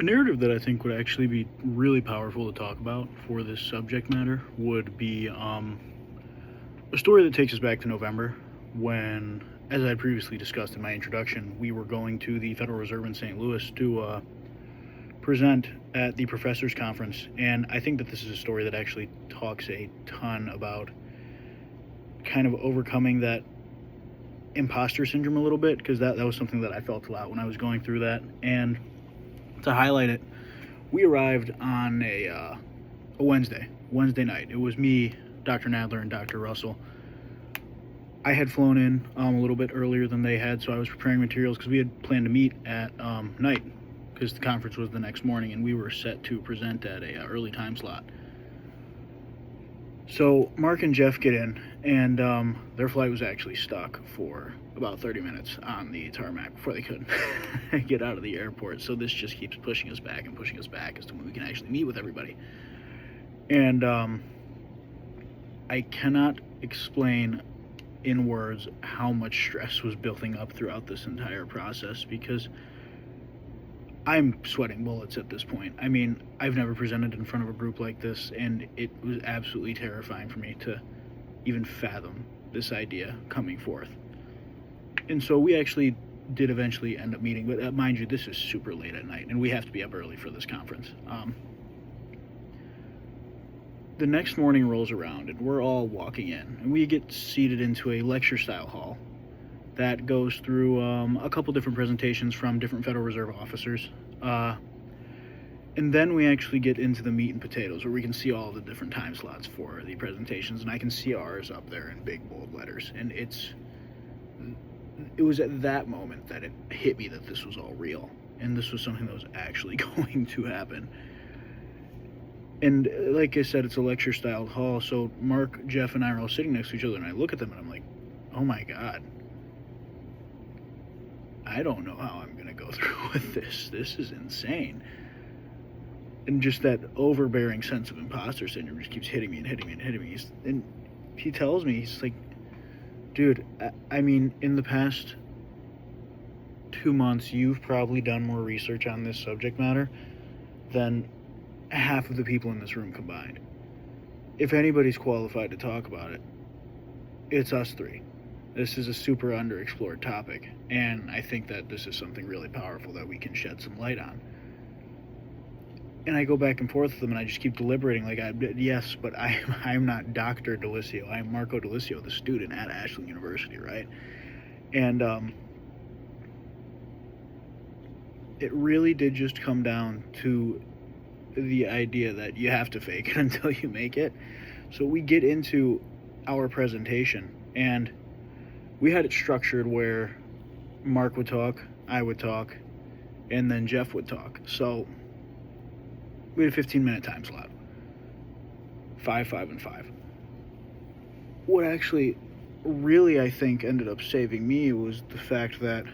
A narrative that I think would actually be really powerful to talk about for this subject matter would be a story that takes us back to November when, as I previously discussed in my introduction, we were going to the Federal Reserve in St. Louis to present at the Professors Conference. And I think that this is a story that actually talks a ton about kind of overcoming that imposter syndrome a little bit, because that was something that I felt a lot when I was going through that. And to highlight it, we arrived on a Wednesday night. It was me, Dr. Nadler, and Dr. Russell. I had flown in a little bit earlier than they had, so I was preparing materials because we had planned to meet at night because the conference was the next morning, and we were set to present at a early time slot. So Mark and Jeff get in, and their flight was actually stuck for about 30 minutes on the tarmac before they could get out of the airport. So this just keeps pushing us back as to when we can actually meet with everybody. And I cannot explain in words how much stress was building up throughout this entire process, because I'm sweating bullets at this point. I mean, I've never presented in front of a group like this, and it was absolutely terrifying for me to even fathom this idea coming forth. And so we actually did eventually end up meeting, but mind you, this is super late at night, and we have to be up early for this conference. The next morning rolls around, and we're all walking in, and we get seated into a lecture-style hall that goes through a couple different presentations from different Federal Reserve officers. And then we actually get into the meat and potatoes, where we can see all the different time slots for the presentations, and I can see ours up there in big, bold letters. And it was at that moment that it hit me that this was all real, and this was something that was actually going to happen. And like I said, it's a lecture-style hall, so Mark, Jeff, and I are all sitting next to each other, and I look at them, and I'm like, oh my God. I don't know how I'm going to go through with this. This is insane. And just that overbearing sense of imposter syndrome just keeps hitting me and hitting me and hitting me. And he tells me, he's like, dude, I mean, in the past 2 months, you've probably done more research on this subject matter than half of the people in this room combined. If anybody's qualified to talk about it, it's us three. This is a super underexplored topic, and I think that this is something really powerful that we can shed some light on. And I go back and forth with them, and I just keep deliberating, like, yes, but I'm not Dr. Delisio. I'm Marco Delisio, the student at Ashland University, right? And it really did just come down to the idea that you have to fake it until you make it. So we get into our presentation, and we had it structured where Mark would talk, I would talk, and then Jeff would talk. So we had a 15-minute time slot. 5, 5, and 5. What actually really, I think, ended up saving me was the fact that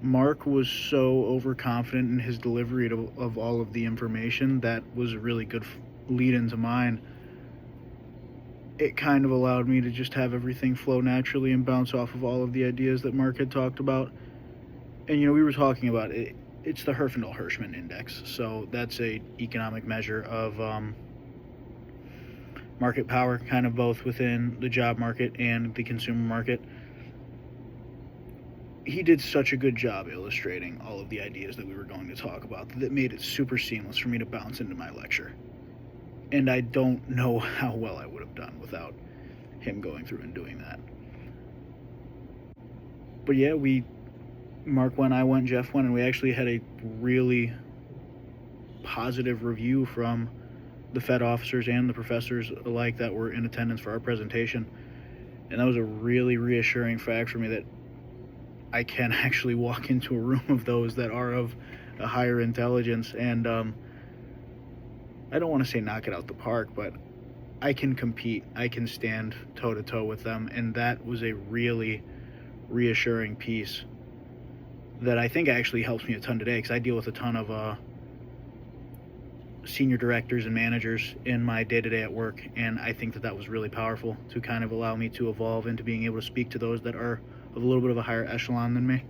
Mark was so overconfident in his delivery of all of the information. That was a really good lead into mine. It kind of allowed me to just have everything flow naturally and bounce off of all of the ideas that Mark had talked about. And, we were talking about it. It's the Herfindahl-Hirschman Index. So that's a economic measure of market power, kind of both within the job market and the consumer market. He did such a good job illustrating all of the ideas that we were going to talk about that made it super seamless for me to bounce into my lecture. And I don't know how well I would have done without him going through and doing that. But yeah, Mark went, I went, Jeff went, and we actually had a really positive review from the Fed officers and the professors alike that were in attendance for our presentation. And that was a really reassuring fact for me that I can actually walk into a room of those that are of a higher intelligence, and I don't want to say knock it out the park, but I can compete. I can stand toe-to-toe with them, and that was a really reassuring piece that I think actually helps me a ton today, because I deal with a ton of senior directors and managers in my day-to-day at work, and I think that was really powerful to kind of allow me to evolve into being able to speak to those that are of a little bit of a higher echelon than me.